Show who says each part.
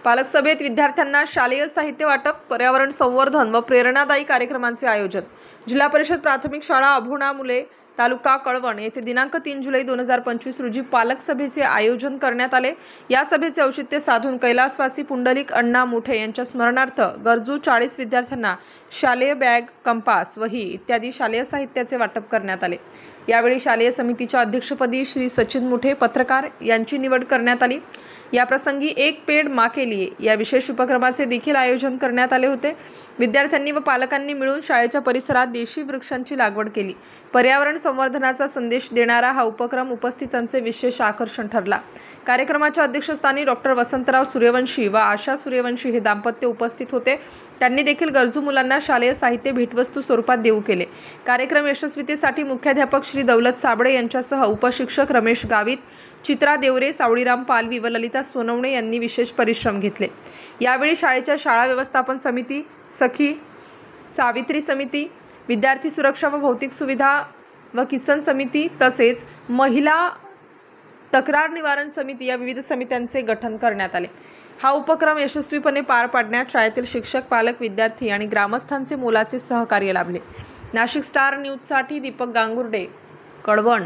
Speaker 1: पालक सभेत विद्यार्थ्यांना शालेय साहित्य वाटप, पर्यावरण संवर्धन व प्रेरणादायी कार्यक्रमांचे आयोजन। जिल्हा परिषद प्राथमिक शाळा अभोणा मुले, तालुका कळवण येथे दिनांक 3 जुलै 2025 रोजी पालक सभेचे आयोजन करण्यात आले। या सभेचे औचित्य साधून कैलासवासी पुंडलिक अण्णा मोठे यांच्या स्मरणार्थ गरजू 40 विद्यार्थ्यांना शालेय बॅग, कंपास, वही इत्यादी शालेय साहित्याचे वाटप करण्यात आले। यावेळी शालेय समितीच्या अध्यक्षपदी श्री सचिन मुठे पत्रकार यांची निवड करण्यात आली। या प्रसंगी एक पेड़ मां के लिए या विशेष उपक्रमाचे देखील आयोजन करण्यात आले होते। विद्यार्थ्यांनी व पालकांनी मिळून शाळेच्या परिसरात देशी वृक्षांची लागवड केली। पर्यावरण संवर्धनाचा संदेश देणारा हा उपक्रम उपस्थितांचे विशेष आकर्षण ठरला। कार्यक्रमाच्या अध्यक्षस्थानी डॉक्टर वसंतराव सूर्यवंशी व आशा सूर्यवंशी हे दाम्पत्य उपस्थित होते। त्यांनी देखील गरजू मुलांना शालेय साहित्य भेटवस्तू स्वरूपात देऊ केले। कार्यक्रम यशस्वीतेसाठी मुख्याध्यापक श्री दौलत साबळे यांच्यासह उपशिक्षक रमेश गावित, चित्रा देवरे, सावळीराम पालवी व ललिता सोनवणे यांनी विशेष परिश्रम घेतले। यावेळी शाळेच्या शाळा व्यवस्थापन समिती, सखी सावित्री समिती, विद्यार्थी सुरक्षा व भौतिक सुविधा व किसन समिती तसेच महिला तक्रार निवारण समिती या विविध समित्यांचे गठन करण्यात आले। हा उपक्रम यशस्वीपणे पार पाडण्यात शाळेतील शिक्षक, पालक, विद्यार्थी आणि ग्रामस्थांचे मोलाचे सहकार्य लाभले। नाशिक स्टार न्यूजसाठी दीपक गांगुर्डे, कळवण।